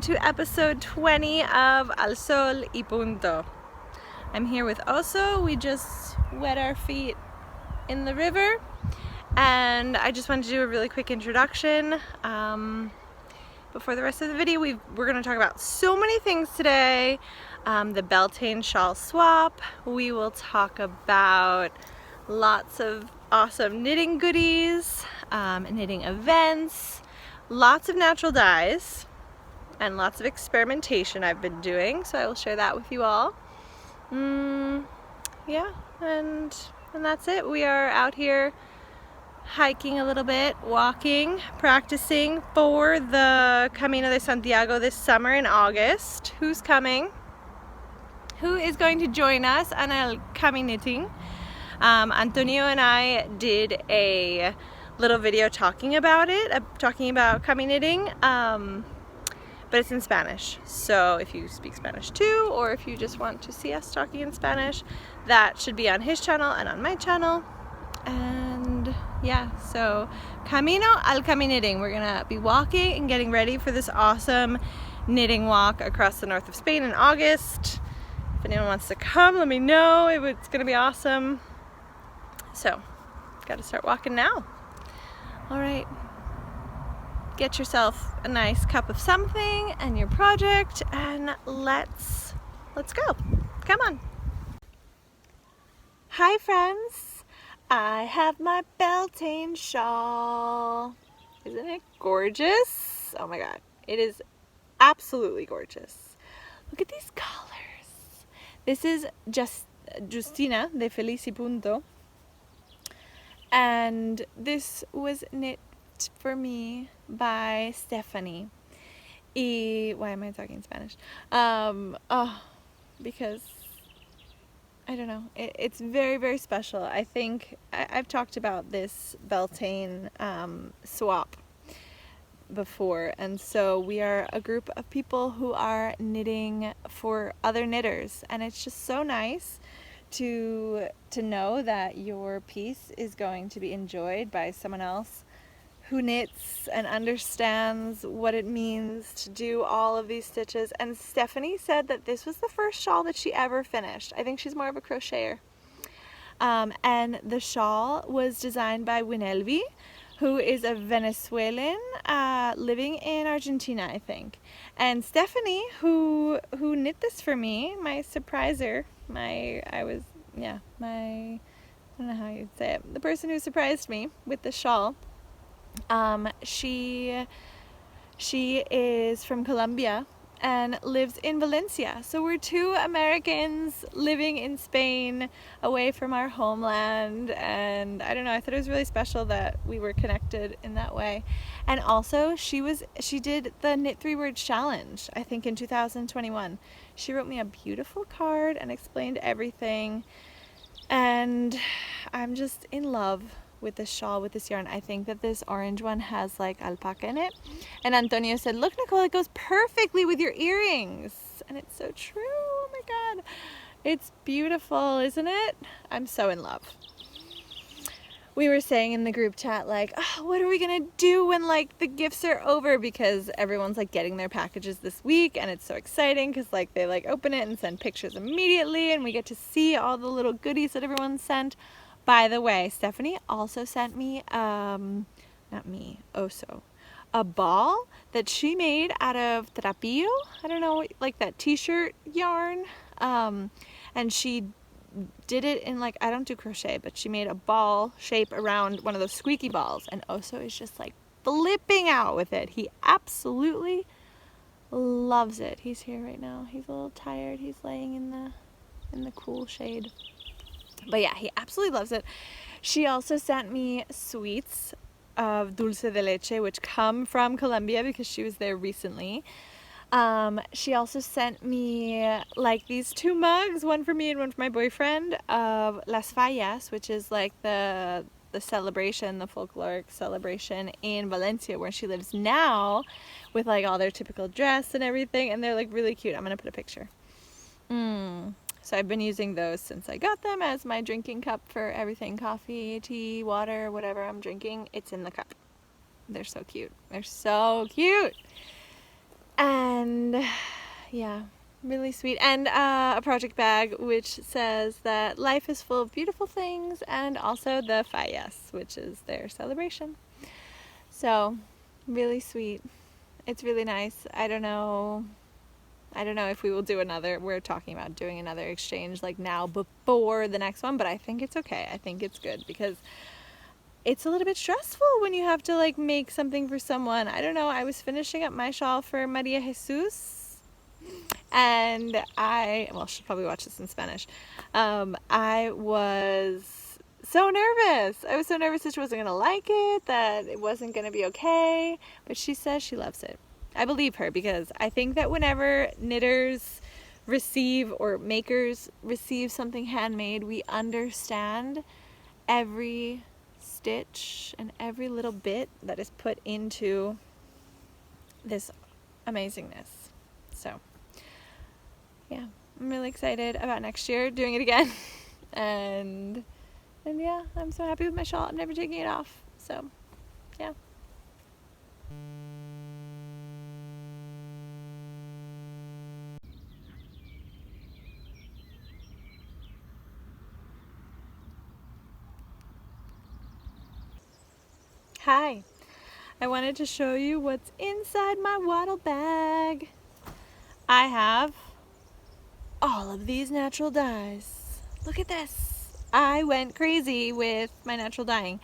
to episode 20 of Sol y Punto. I'm here with Oso. We just wet our feet in the river, and I just wanted to do a really quick introduction. Before the rest of the video, we're going to talk about so many things today. The Beltane shawl swap. We will talk about lots of awesome knitting goodies, knitting events, lots of natural dyes, and lots of experimentation I've been doing, so I will share that with you all. Yeah, and that's it. We are out here hiking a little bit, walking, practicing for the Camino de Santiago this summer in August. Who's coming? Who is going to join us on el CAMIKNITTING? Antonio and I did a little video talking about it, talking about CAMIKNITTING, but it's in Spanish. So if you speak Spanish too, or if you just want to see us talking in Spanish, that should be on his channel and on my channel. And yeah, so Camino al CAMIKNITTING. We're gonna be walking and getting ready for this awesome knitting walk across the north of Spain in August. If anyone wants to come, let me know. It's gonna be awesome. So, gotta start walking now. All right, get yourself a nice cup of something and your project, and let's go. Come on. Hi friends, I have my Beltane shawl. Isn't it gorgeous? Oh my god, it is absolutely gorgeous. Look at these colors. This is Justina de Sol y Punto. And this was knit for me by Stephanie. Why am I talking Spanish? Because I don't know. It's very, very special. I think I've talked about this Beltane swap before, and so we are a group of people who are knitting for other knitters, and it's just so nice to know that your piece is going to be enjoyed by someone else who knits and understands what it means to do all of these stitches. And Stephanie said that this was the first shawl that she ever finished. I think she's more of a crocheter. And the shawl was designed by Winelvi, who is a Venezuelan living in Argentina, I think. And Stephanie, who knit this for me, my surpriser, I don't know how you'd say it, the person who surprised me with the shawl, she is from Colombia and lives in Valencia. So we're two Americans living in Spain, away from our homeland, and I don't know, I thought it was really special that we were connected in that way. And also she did the Knit 3 Words Challenge, I think in 2021. She wrote me a beautiful card and explained everything, and I'm just in love with this shawl, with this yarn. I think that this orange one has like alpaca in it, and Antonio said, look Nicole, it goes perfectly with your earrings, and it's so true. Oh my god, it's beautiful, isn't it? I'm so in love. We were saying in the group chat, like, oh, what are we gonna do when like the gifts are over, because everyone's like getting their packages this week, and it's so exciting because like they like open it and send pictures immediately, and we get to see all the little goodies that everyone sent. By the way, Stephanie also sent me, Oso, a ball that she made out of trapillo. I don't know, like that t-shirt yarn. And she did it in like, I don't do crochet, but she made a ball shape around one of those squeaky balls. And Oso is just like flipping out with it. He absolutely loves it. He's here right now. He's a little tired. He's laying in the cool shade. But yeah, he absolutely loves it. She also sent me sweets of dulce de leche, which come from Colombia because she was there recently. She also sent me like these two mugs, one for me and one for my boyfriend, of Las Fallas, which is like the celebration, the folkloric celebration in Valencia where she lives now, with like all their typical dress and everything, and they're like really cute. I'm gonna put a picture. So I've been using those since I got them as my drinking cup for everything, coffee, tea, water, whatever I'm drinking, it's in the cup. They're so cute. They're so cute. And yeah, really sweet. And a project bag which says that life is full of beautiful things, and also the Fallas, which is their celebration. So really sweet. It's really nice. I don't know if we will do another. We're talking about doing another exchange like now before the next one, but I think it's okay. I think it's good because it's a little bit stressful when you have to like make something for someone. I don't know. I was finishing up my shawl for Maria Jesus, and she'll probably watch this in Spanish. I was so nervous. I was so nervous that she wasn't going to like it, that it wasn't going to be okay, but she says she loves it. I believe her, because I think that whenever knitters receive or makers receive something handmade, we understand every stitch and every little bit that is put into this amazingness. So yeah, I'm really excited about next year doing it again. and yeah, I'm so happy with my shawl. I'm never taking it off. So yeah. Hi, I wanted to show you what's inside my wattle bag. I have all of these natural dyes. Look at this. I went crazy with my natural dyeing,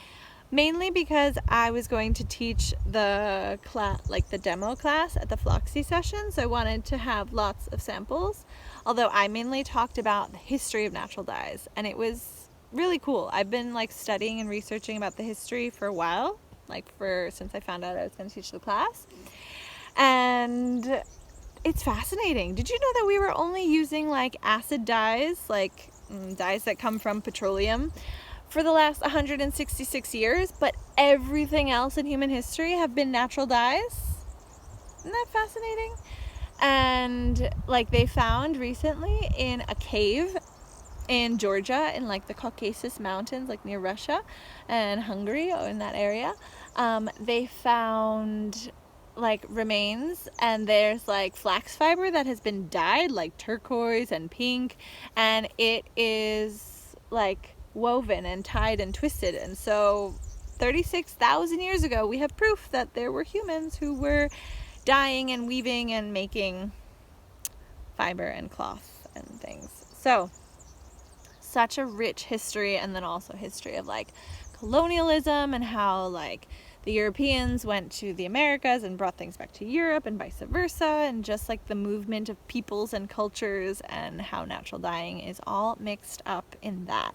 mainly because I was going to teach the class, like the demo class at the Floxy session, so I wanted to have lots of samples, although I mainly talked about the history of natural dyes, and it was really cool. I've been like studying and researching about the history for a while, since I found out I was going to teach the class, and it's fascinating. Did you know that we were only using like acid dyes, like dyes that come from petroleum, for the last 166 years, but everything else in human history have been natural dyes? Isn't that fascinating? And like they found recently in a cave in Georgia, in like the Caucasus Mountains, like near Russia and Hungary, or in that area, they found like remains, and there's like flax fiber that has been dyed like turquoise and pink, and it is like woven and tied and twisted. And so 36,000 years ago we have proof that there were humans who were dyeing and weaving and making fiber and cloth and things. So such a rich history, and then also history of like colonialism and how like the Europeans went to the Americas and brought things back to Europe and vice versa, and just like the movement of peoples and cultures, and how natural dyeing is all mixed up in that.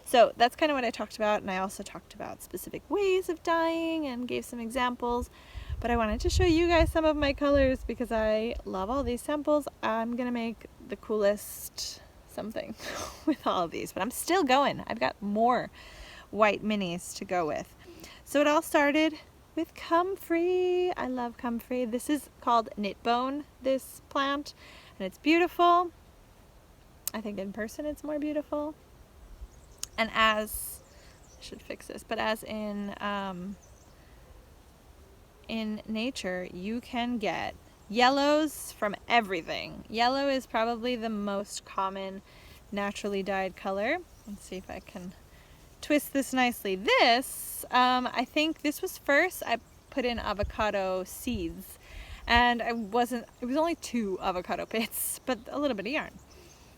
So that's kind of what I talked about, and I also talked about specific ways of dyeing and gave some examples. But I wanted to show you guys some of my colors because I love all these samples. I'm gonna make the coolest something with all of these, but I'm still going. I've got more white minis to go with. So it all started with comfrey. I love comfrey. This is called knitbone, this plant, and it's beautiful. I think in person it's more beautiful. And I should fix this, but as in nature, you can get yellows from everything. Yellow is probably the most common naturally dyed color. Let's see if I can twist this nicely. This, I think this was first, I put in avocado seeds, and it was only 2 avocado pits, but a little bit of yarn.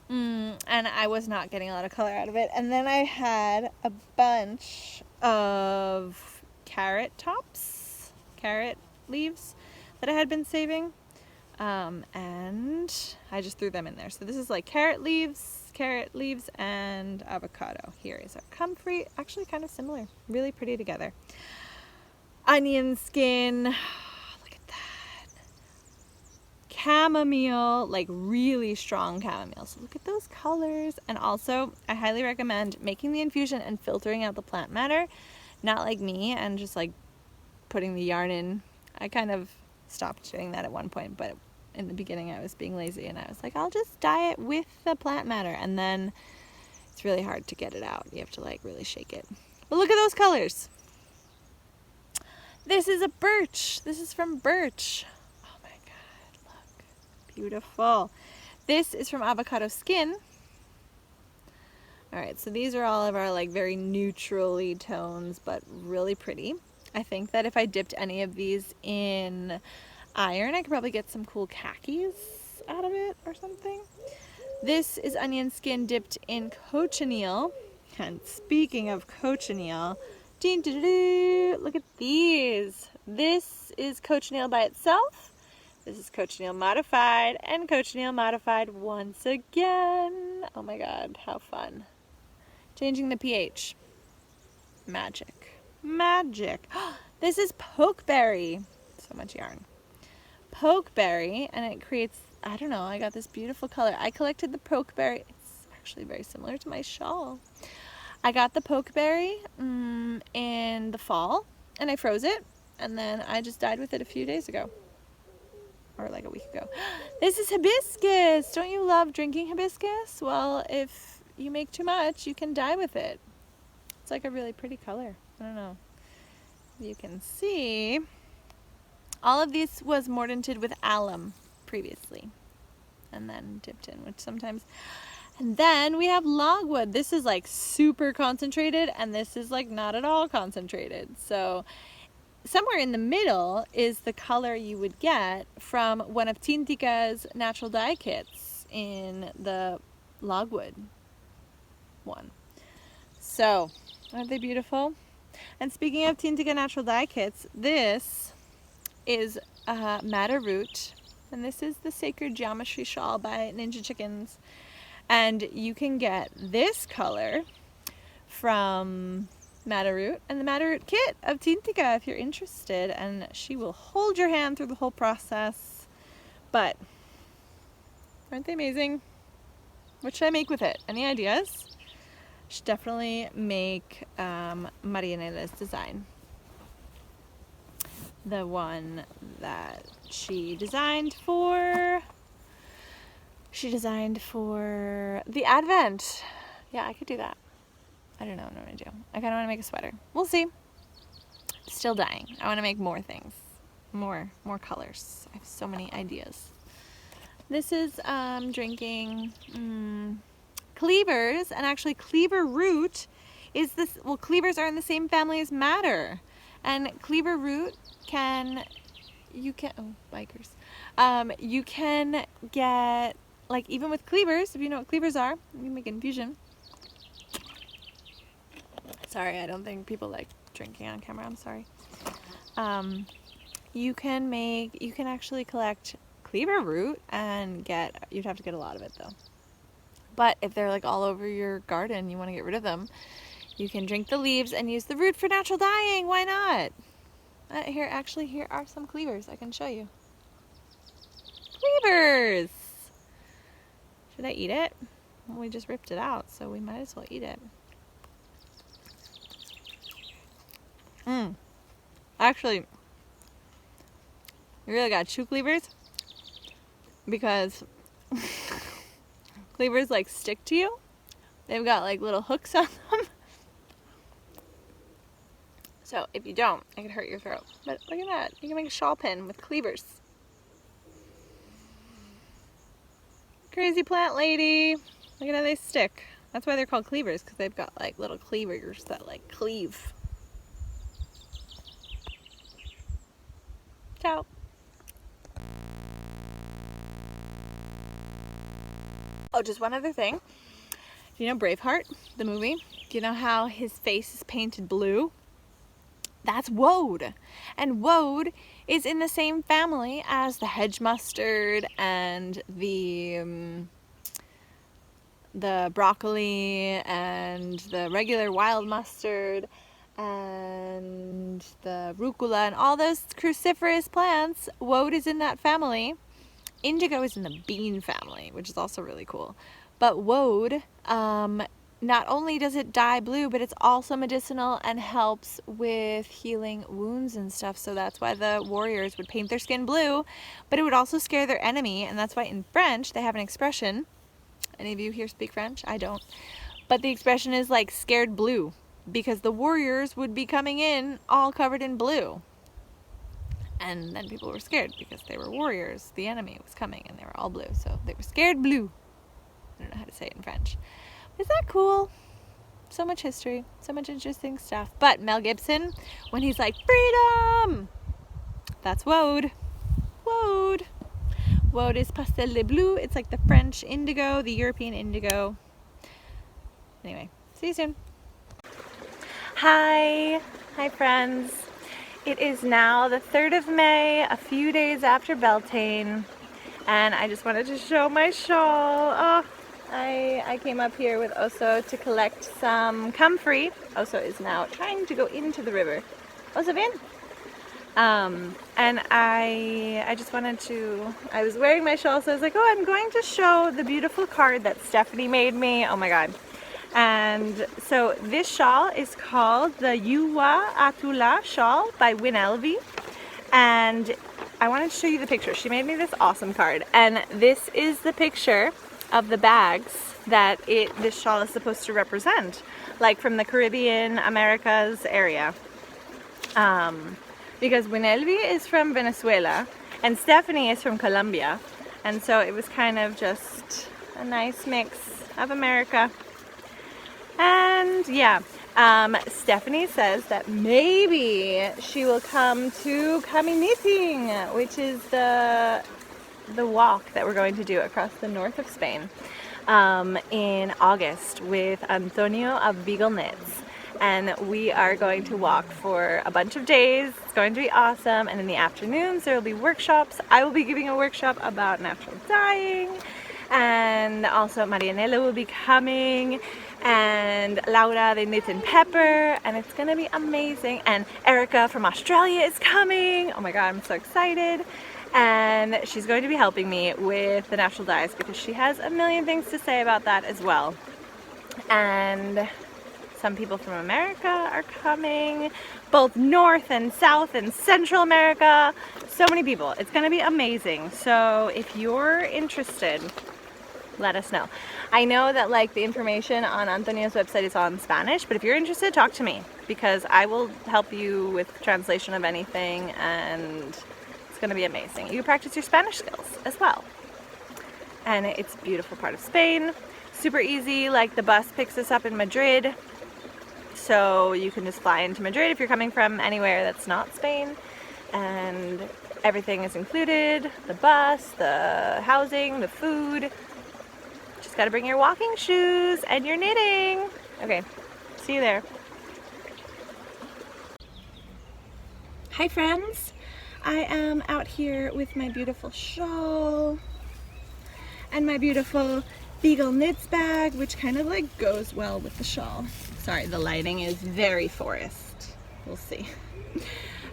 And I was not getting a lot of color out of it. And then I had a bunch of carrot leaves that I had been saving, and I just threw them in there. So this is like carrot leaves, and avocado. Here is our comfrey, actually kind of similar, really pretty together. Onion skin, look at that. Chamomile, like really strong chamomile. So look at those colors. And also I highly recommend making the infusion and filtering out the plant matter, not like me and just like putting the yarn in. I kind of stopped doing that at one point, but in the beginning I was being lazy and I was like, I'll just dye it with the plant matter, and then it's really hard to get it out. You have to like really shake it. But look at those colors. This is a birch. This is from Birch. Oh my god, Beautiful. This is from Avocado Skin. All right, so these are all of our like very neutrally tones, but really pretty. I think that if I dipped any of these in iron, I could probably get some cool khakis out of it or something. This is Onion Skin dipped in cochineal. And speaking of cochineal, look at these. This is cochineal by itself. This is cochineal modified and cochineal modified once again. Oh my god, how fun. Changing the pH. Magic. Magic. This is pokeberry. So much yarn. Pokeberry, and it creates, I don't know, I got this beautiful color. I collected the pokeberry. It's actually very similar to my shawl. I got the pokeberry in the fall, and I froze it, and then I just dyed with it a few days ago. Or like a week ago. This is hibiscus. Don't you love drinking hibiscus? Well, if you make too much, you can dye with it. It's like a really pretty color. I don't know. You can see all of these was mordanted with alum previously and then dipped in, which sometimes. And then we have logwood. This is like super concentrated, and this is like not at all concentrated. So somewhere in the middle is the color you would get from one of Tintica's natural dye kits in the logwood one. So, aren't they beautiful? And speaking of Tintica natural dye kits, this is Madder Root, and this is the Sacred Geometry Shawl by Ninja Chickens. And you can get this color from Madder Root and the Madder Root kit of Tintica if you're interested, and she will hold your hand through the whole process. But aren't they amazing? What should I make with it? Any ideas? Should definitely make Marianela's design. The one that she designed for the Advent. Yeah, I could do that. I don't know what I'm gonna do. I kind of want to make a sweater. We'll see. Still dying. I want to make more things, more colors. I have so many ideas. This is drinking cleavers, and actually cleaver root is this. Well, cleavers are in the same family as madder, and cleaver root you can get, like, even with cleavers, if you know what cleavers are, you can make infusion. Sorry, I don't think people like drinking on camera, I'm sorry. You can actually collect cleaver root and you'd have to get a lot of it though. But if they're like all over your garden, you want to get rid of them, you can drink the leaves and use the root for natural dyeing. Why not? Here are some cleavers. I can show you. Cleavers! Should I eat it? Well, we just ripped it out, so we might as well eat it. Actually, you really gotta chew cleavers, because cleavers like stick to you. They've got like little hooks on them. So if you don't, it could hurt your throat. But look at that. You can make a shawl pin with cleavers. Crazy plant lady. Look at how they stick. That's why they're called cleavers, because they've got like little cleavers that like cleave. Ciao. Oh, just one other thing. Do you know Braveheart, the movie? Do you know how his face is painted blue? That's woad. And woad is in the same family as the hedge mustard and the broccoli and the regular wild mustard and the rucola and all those cruciferous plants. Woad is in that family. Indigo is in the bean family, which is also really cool. But woad, not only does it dye blue, but it's also medicinal and helps with healing wounds and stuff. So that's why the warriors would paint their skin blue, but it would also scare their enemy. And that's why in French, they have an expression. Any of you here speak French? I don't. But the expression is like scared blue, because the warriors would be coming in all covered in blue. And then people were scared because they were warriors. The enemy was coming and they were all blue. So they were scared blue. I don't know how to say it in French. Is that cool? So much history, so much interesting stuff. But Mel Gibson, when he's like, freedom! That's woad. Woad. Woad is pastel de bleu. It's like the French indigo, the European indigo. Anyway, see you soon. Hi. Hi, friends. It is now the 3rd of May, a few days after Beltane, and I just wanted to show my shawl. Oh, I came up here with Oso to collect some comfrey. Oso is now trying to go into the river. Oso, ven! And I just wanted to, I was wearing my shawl, so I was like, oh, I'm going to show the beautiful card that Stephanie made me. Oh my god. And so this shawl is called the Yuwa Atula shawl by Winelvi, and I wanted to show you the picture. She made me this awesome card, and this is the picture of the bags that this shawl is supposed to represent, like from the Caribbean, Americas area. Because Winelvi is from Venezuela and Stephanie is from Colombia, and so it was kind of just a nice mix of America. And yeah, Stephanie says that maybe she will come to CAMIKNITTING, which is the walk that we're going to do across the north of Spain in August with Antonio of Beagle Knits. And we are going to walk for a bunch of days. It's going to be awesome. And in the afternoons there will be workshops. I will be giving a workshop about natural dyeing. And also Marianela will be coming, and Laura de Knit and Pepper, and it's gonna be amazing. And Erica from Australia is coming. Oh my god, I'm so excited. And she's going to be helping me with the natural dyes because she has a million things to say about that as well. And some people from America are coming, both North and South and Central America. So many people. It's gonna be amazing. So if you're interested, let us know. I know that like the information on Antonio's website is all in Spanish, but if you're interested, talk to me because I will help you with translation of anything, and it's going to be amazing. You can practice your Spanish skills as well. And it's a beautiful part of Spain. Super easy, like the bus picks us up in Madrid, so you can just fly into Madrid if you're coming from anywhere that's not Spain, and everything is included, the bus, the housing, the food. Just gotta bring your walking shoes and your knitting. Okay, see you there. Hi friends, I am out here with my beautiful shawl and my beautiful Beagle Knits bag, which kind of like goes well with the shawl. Sorry, the lighting is very forest. We'll see.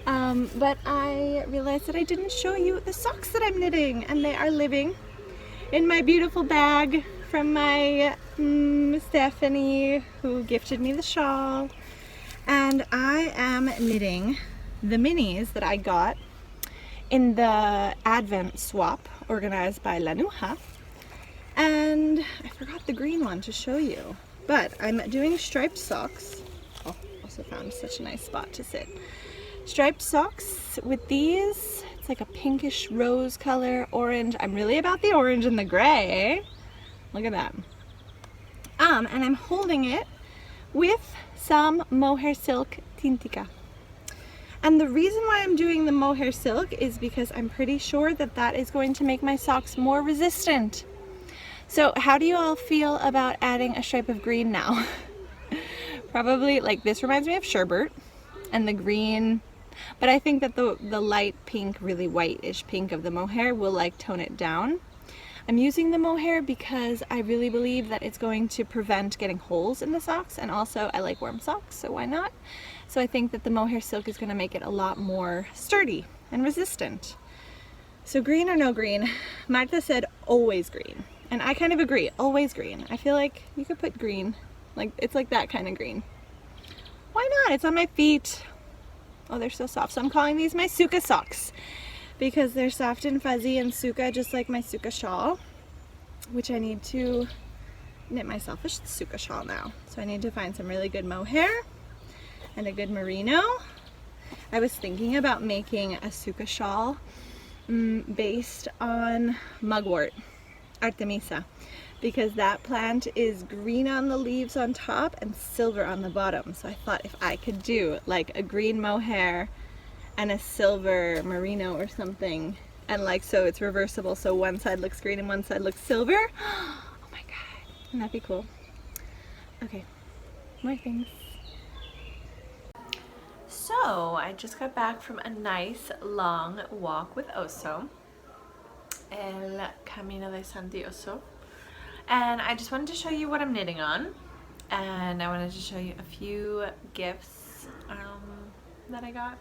But I realized that I didn't show you the socks that I'm knitting, and they are living in my beautiful bag from my Stephanie, who gifted me the shawl. And I am knitting the minis that I got in the Advent swap organized by Lanuja. And I forgot the green one to show you, but I'm doing striped socks. Oh, also found such a nice spot to sit. Striped socks with these. It's like a pinkish rose color, orange. I'm really about the orange and the gray, eh? Look at that. And I'm holding it with some mohair silk tintica. And the reason why I'm doing the mohair silk is because I'm pretty sure that that is going to make my socks more resistant. So how do you all feel about adding a stripe of green now? Probably, like, this reminds me of sherbet and the green, but I think that the light pink, really whitish pink of the mohair will like tone it down. I'm using the mohair because I really believe that it's going to prevent getting holes in the socks, and also I like warm socks, so why not? So I think that the mohair silk is going to make it a lot more sturdy and resistant. So green or no green? Marta said always green, and I kind of agree, always green. I feel like you could put green, like it's like that kind of green. Why not? It's on my feet. Oh, they're so soft. So I'm calling these my Suka Socks, because they're soft and fuzzy and Suka, just like my Suka shawl, which I need to knit myself a Suka shawl now. So I need to find some really good mohair and a good merino. I was thinking about making a Suka shawl based on mugwort, Artemisa, because that plant is green on the leaves on top and silver on the bottom. So I thought if I could do like a green mohair and a silver merino or something, and like so it's reversible, so one side looks green and one side looks silver. Oh my god, wouldn't that be cool? Okay, more things. So I just got back from a nice long walk with Oso, el Camino de Santiago, and I just wanted to show you what I'm knitting on, and I wanted to show you a few gifts that I got,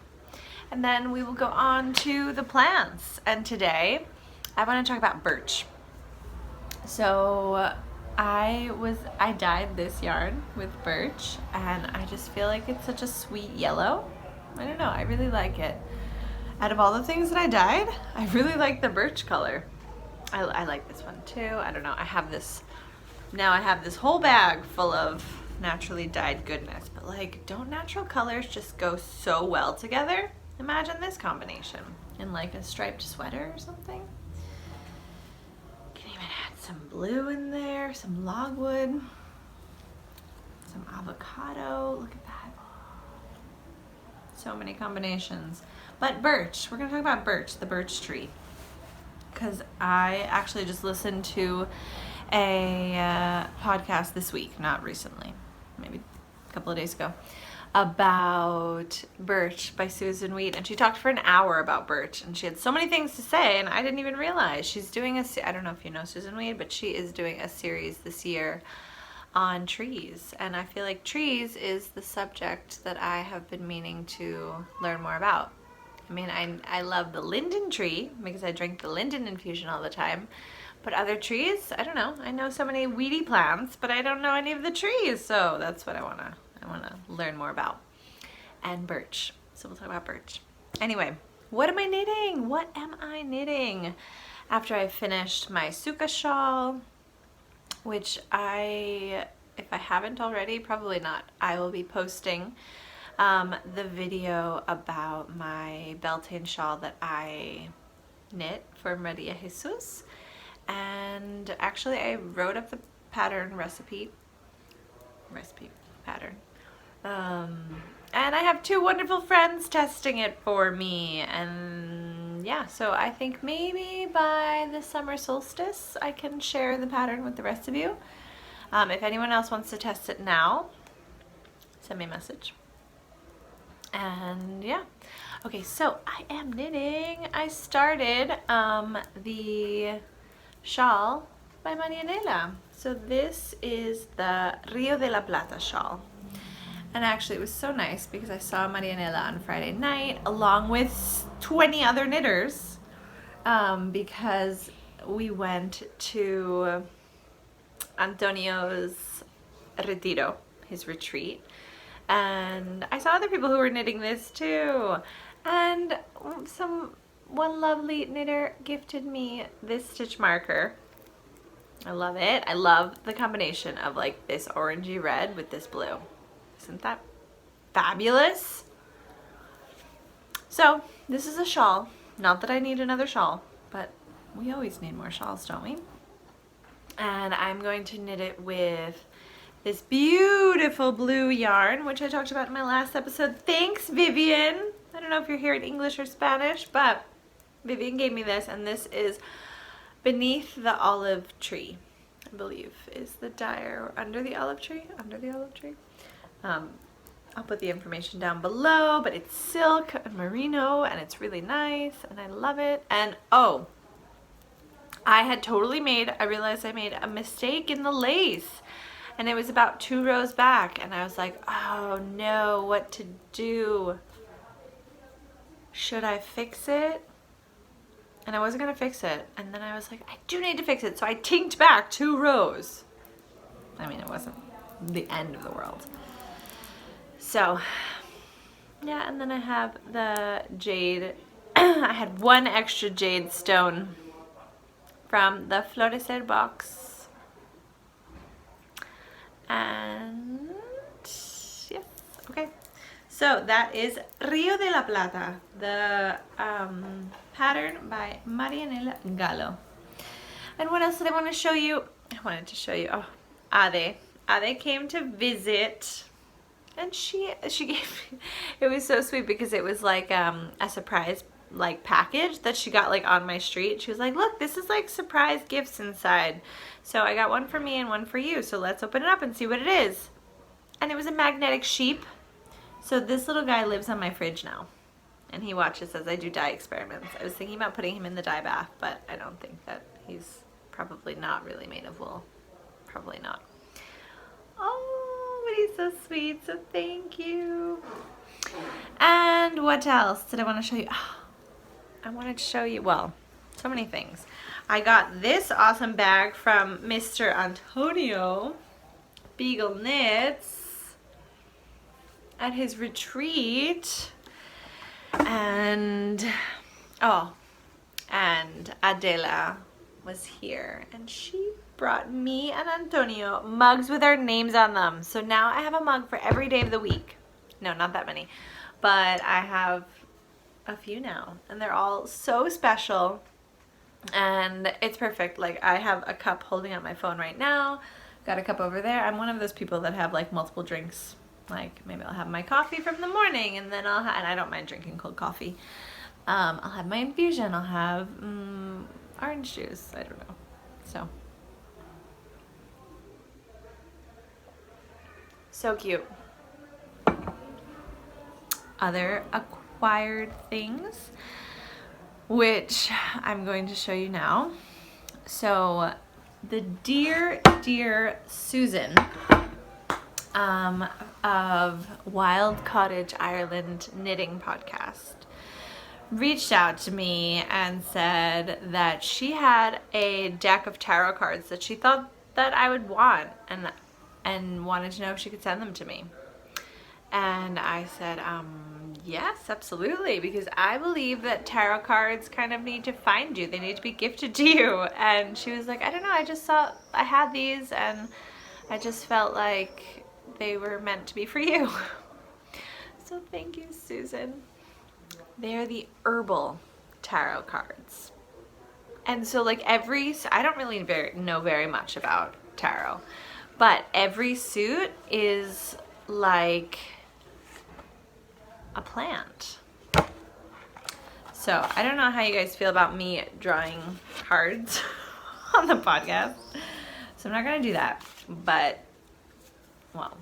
and then we will go on to the plants. And today I want to talk about birch. So I dyed this yarn with birch, and I just feel like it's such a sweet yellow. I don't know, I really like it. Out of all the things that I dyed, I really like the birch color. I like this one too. I don't know, I have this whole bag full of naturally dyed goodness, but like, don't natural colors just go so well together? Imagine this combination in like a striped sweater or something. Can even add some blue in there, some logwood, some avocado. Look at that. So many combinations. But birch, we're gonna talk about birch, the birch tree. Because I actually just listened to a podcast this week, not recently, maybe a couple of days ago, about birch by Susan Wheat, and she talked for an hour about birch, and she had so many things to say, and I didn't even realize. She's doing I don't know if you know Susan Wheat, but she is doing a series this year on trees, and I feel like trees is the subject that I have been meaning to learn more about. I mean, I love the linden tree because I drink the linden infusion all the time, but other trees, I don't know. I know so many weedy plants, but I don't know any of the trees, so that's what I wanna learn more about. And birch, so we'll talk about birch. Anyway, what am I knitting? What am I knitting? After I finished my Suka shawl, which if I haven't already, probably not, I will be posting the video about my Beltane shawl that I knit for Maria Jesus. And actually I wrote up the pattern recipe pattern. And I have two wonderful friends testing it for me, and yeah, so I think maybe by the summer solstice I can share the pattern with the rest of you. If anyone else wants to test it now, send me a message. And yeah, okay, so I am knitting. I started the shawl by Marianela. So this is the Rio de la Plata shawl. And actually it was so nice because I saw Marianela on Friday night along with 20 other knitters, because we went to Antonio's retiro, his retreat, and I saw other people who were knitting this too. And one lovely knitter gifted me this stitch marker. I love it. I love the combination of like this orangey red with this blue. Isn't that fabulous? So this is a shawl. Not that I need another shawl, but we always need more shawls, don't we? And I'm going to knit it with this beautiful blue yarn, which I talked about in my last episode. Thanks, Vivian. I don't know if you're here in English or Spanish, but Vivian gave me this, and this is Beneath the Olive Tree, I believe is the dyer, or Under the Olive Tree, I'll put the information down below, but it's silk and merino, and it's really nice, and I love it. And oh, I realized I made a mistake in the lace, and it was about 2 rows back, and I was like, oh no, what to do? Should I fix it? And I wasn't gonna fix it, and then I was like, I do need to fix it, so I tinked back 2 rows. I mean, it wasn't the end of the world. So yeah, and then I have the jade. I had 1 extra jade stone from the Florecer box, and yes, okay. So that is Rio de la Plata, the pattern by Marianela Gallo. And what else did I want to show you? I wanted to show you, Ade came to visit, and she gave me, it was so sweet because it was like a surprise like package that she got like on my street. She was like, look, this is like surprise gifts inside. So I got one for me and one for you. So let's open it up and see what it is. And it was a magnetic sheep. So this little guy lives on my fridge now. And he watches as I do dye experiments. I was thinking about putting him in the dye bath, but I don't think that he's probably not really made of wool. Probably not. Oh, but he's so sweet. So thank you. And what else did I want to show you? Oh, I wanted to show you, well, so many things. I got this awesome bag from Mr. Antonio Beagle Knits at his retreat. And, and Adela was here, and she brought me and Antonio mugs with our names on them. So now I have a mug for every day of the week. No, not that many, but I have a few now, and they're all so special, and it's perfect. Like, I have a cup holding up my phone right now, got a cup over there. I'm one of those people that have like multiple drinks. Like, maybe I'll have my coffee from the morning, and then and I don't mind drinking cold coffee. I'll have my infusion, I'll have orange juice, I don't know. So cute. Other acquired things, which I'm going to show you now. So the dear Susan of Wild Cottage Ireland Knitting Podcast reached out to me and said that she had a deck of tarot cards that she thought that I would want, and wanted to know if she could send them to me. And I said, yes, absolutely, because I believe that tarot cards kind of need to find you. They need to be gifted to you. And she was like, I don't know, I just saw I had these, and I just felt like they were meant to be for you. So thank you, Susan. They're the Herbal tarot cards. And so like I don't really know very much about tarot, but every suit is like a plant. So I don't know how you guys feel about me drawing cards on the podcast, so I'm not gonna do that, but well,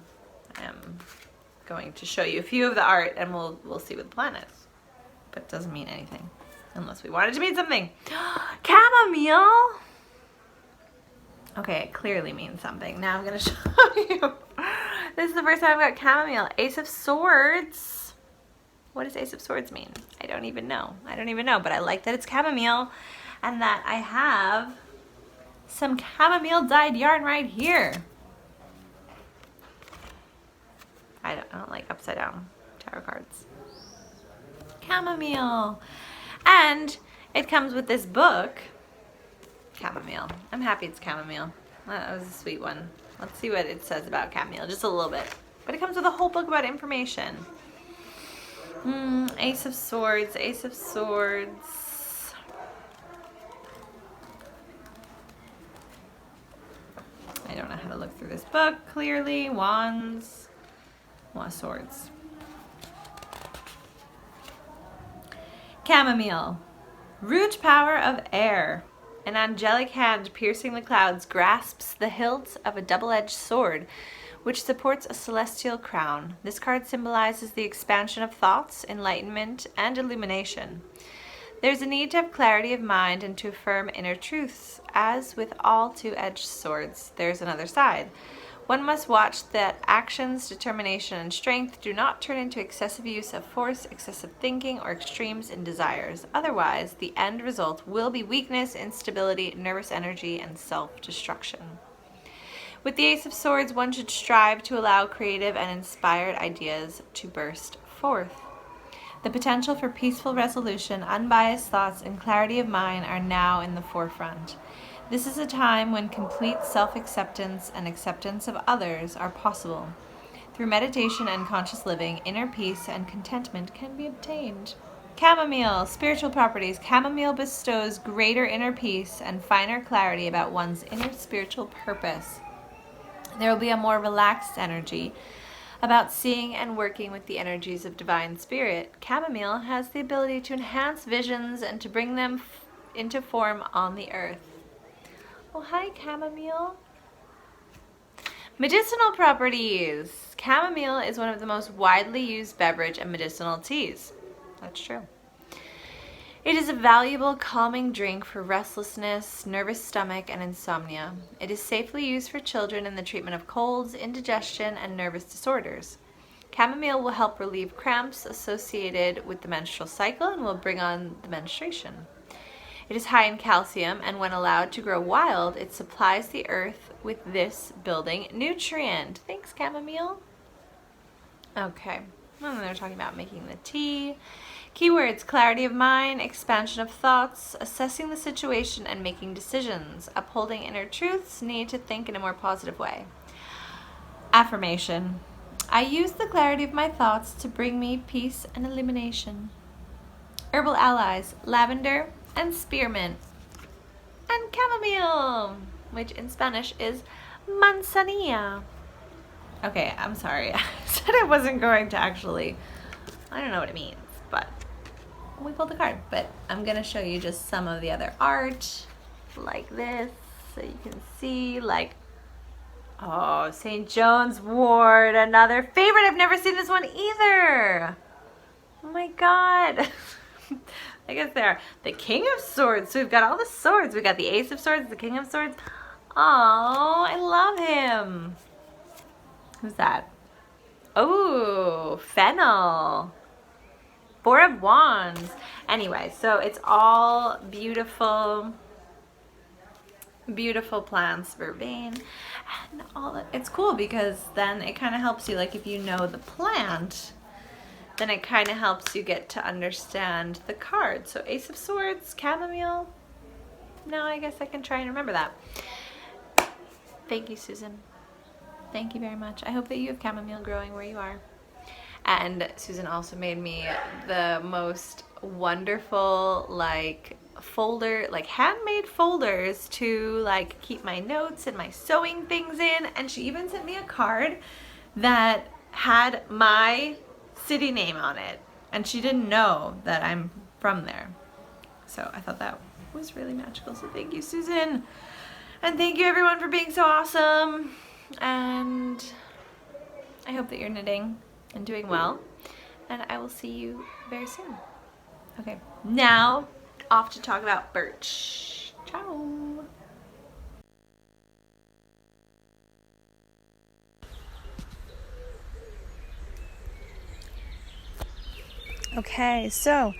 I am going to show you a few of the art, and we'll see what the plan is, but it doesn't mean anything unless we want it to mean something. Chamomile. Okay, it clearly means something. Now I'm gonna show you. This is the first time I've got chamomile. Ace of Swords. What does Ace of Swords mean? I don't even know. But I like that it's chamomile, and that I have some chamomile dyed yarn right here. I don't like upside down tarot cards. Chamomile. And it comes with this book. Chamomile. I'm happy it's chamomile. That was a sweet one. Let's see what it says about chamomile, just a little bit. But it comes with a whole book about information. Ace of Swords, Ace of Swords. I don't know how to look through this book clearly. Wands. Swords. Chamomile. Root power of air. An angelic hand piercing the clouds grasps the hilt of a double-edged sword, which supports a celestial crown. This card symbolizes the expansion of thoughts, enlightenment, and illumination. There's a need to have clarity of mind and to affirm inner truths. As with all two-edged swords, there's another side. One must watch that actions, determination, and strength do not turn into excessive use of force, excessive thinking, or extremes in desires. Otherwise, the end result will be weakness, instability, nervous energy, and self-destruction. With the Ace of Swords, one should strive to allow creative and inspired ideas to burst forth. The potential for peaceful resolution, unbiased thoughts, and clarity of mind are now in the forefront. This is a time when complete self-acceptance and acceptance of others are possible. Through meditation and conscious living, inner peace and contentment can be obtained. Chamomile, spiritual properties. Chamomile bestows greater inner peace and finer clarity about one's inner spiritual purpose. There will be a more relaxed energy about seeing and working with the energies of divine spirit. Chamomile has the ability to enhance visions and to bring them into form on the earth. Oh, hi, chamomile. Medicinal properties. Chamomile is one of the most widely used beverage and medicinal teas. That's true. It is a valuable calming drink for restlessness, nervous stomach, and insomnia. It is safely used for children in the treatment of colds, indigestion, and nervous disorders. Chamomile will help relieve cramps associated with the menstrual cycle and will bring on the menstruation. It is high in calcium, and when allowed to grow wild, it supplies the earth with this building nutrient. Thanks, chamomile. Okay, and they're talking about making the tea. Keywords: clarity of mind, expansion of thoughts, assessing the situation and making decisions, upholding inner truths, need to think in a more positive way. Affirmation: I use the clarity of my thoughts to bring me peace and illumination. Herbal allies: lavender and spearmint. And chamomile, which in Spanish is manzanilla. Okay, I'm sorry. I said I wasn't going to actually, I don't know what it means, but we pulled the card. But I'm gonna show you just some of the other art, like this, so you can see, like, oh, St. John's Wort, another favorite. I've never seen this one either. Oh my God. I guess they're the King of Swords. So we've got all the swords. We got the Ace of Swords, the King of Swords. Oh, I love him. Who's that? Oh, Fennel. Four of Wands. Anyway, so it's all beautiful, beautiful plants, vervain, and all that. It's cool because then it kind of helps you, like if you know the plant, then it kind of helps you get to understand the card. So Ace of Swords, chamomile. Now I guess I can try and remember that. Thank you, Susan. Thank you very much. I hope that you have chamomile growing where you are. And Susan also made me the most wonderful, like, folder, like handmade folders to like keep my notes and my sewing things in. And she even sent me a card that had my city name on it, and she didn't know that I'm from there. So I thought that was really magical. So thank you, Susan. And thank you everyone for being so awesome. And I hope that you're knitting and doing well. And I will see you very soon. Okay, now off to talk about Birch. Ciao. Okay, so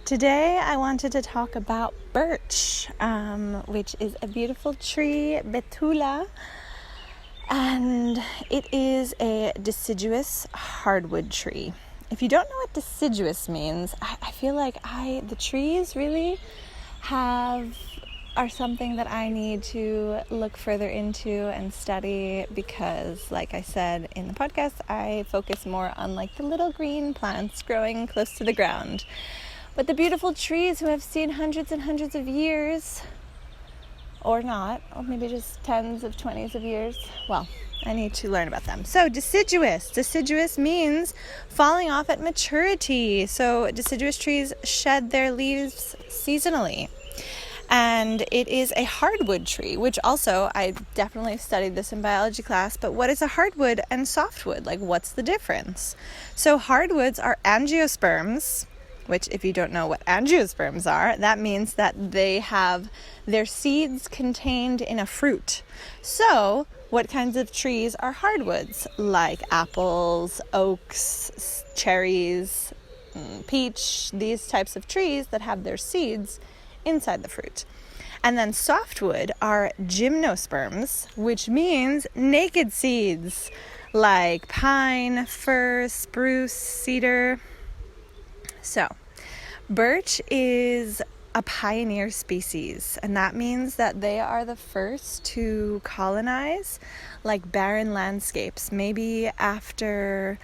today I wanted to talk about birch, which is a beautiful tree, betula, and it is a deciduous hardwood tree. If you don't know what deciduous means, I feel like the trees really are something that I need to look further into and study because, like I said in the podcast, I focus more on like the little green plants growing close to the ground. But the beautiful trees who have seen hundreds and hundreds of years, or not, or maybe just tens of 20s of years, well, I need to learn about them. So deciduous. Deciduous means falling off at maturity. So deciduous trees shed their leaves seasonally. And it is a hardwood tree, which also, I definitely studied this in biology class, but what is a hardwood and softwood? Like, what's the difference? So hardwoods are angiosperms, which if you don't know what angiosperms are, that means that they have their seeds contained in a fruit. So what kinds of trees are hardwoods? Like apples, oaks, cherries, peach, these types of trees that have their seeds inside the fruit. And then softwood are gymnosperms, which means naked seeds, like pine, fir, spruce, cedar. So birch is a pioneer species, and that means that they are the first to colonize like barren landscapes, maybe after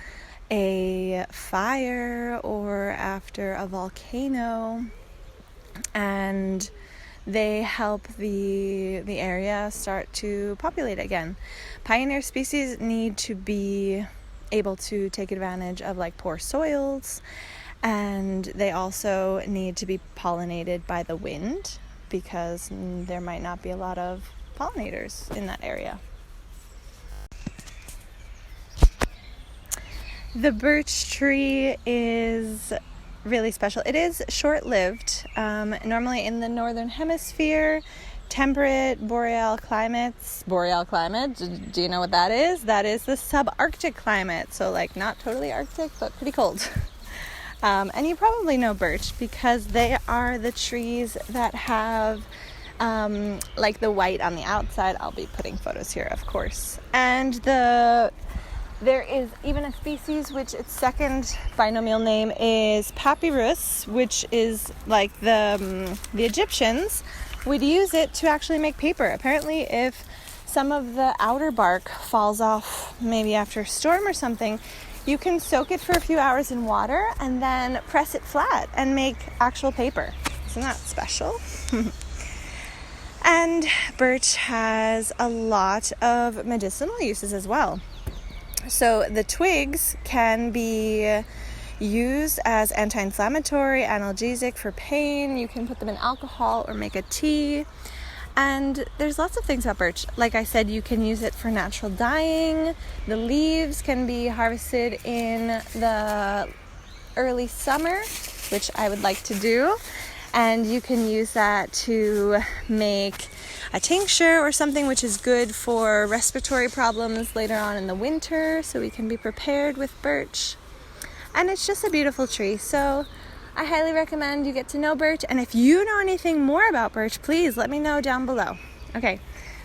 a fire or after a volcano, and they help the area start to populate again. Pioneer species need to be able to take advantage of like poor soils, and they also need to be pollinated by the wind because there might not be a lot of pollinators in that area. The birch tree is really special. It is short-lived. Normally in the northern hemisphere, temperate boreal climates. Boreal climate, do you know what that is? That is the subarctic climate. So like not totally Arctic, but pretty cold. And you probably know birch because they are the trees that have like the white on the outside. I'll be putting photos here, of course. And there is even a species which its second binomial name is papyrus, which is like the Egyptians would use it to actually make paper. Apparently, if some of the outer bark falls off, maybe after a storm or something, you can soak it for a few hours in water and then press it flat and make actual paper. Isn't that special? And birch has a lot of medicinal uses as well. So the twigs can be used as anti-inflammatory, analgesic for pain. You can put them in alcohol or make a tea. And there's lots of things about birch. Like I said, you can use it for natural dyeing. The leaves can be harvested in the early summer, which I would like to do. And you can use that to make a tincture or something, which is good for respiratory problems later on in the winter, so we can be prepared with birch. And it's just a beautiful tree, so I highly recommend you get to know birch. And if you know anything more about birch, please let me know down below. Okay,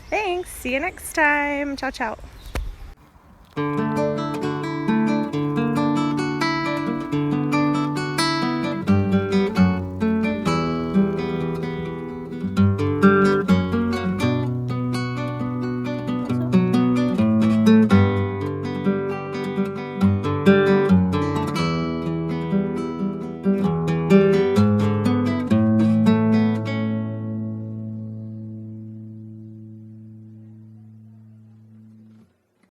thanks. See you next time. Ciao, ciao.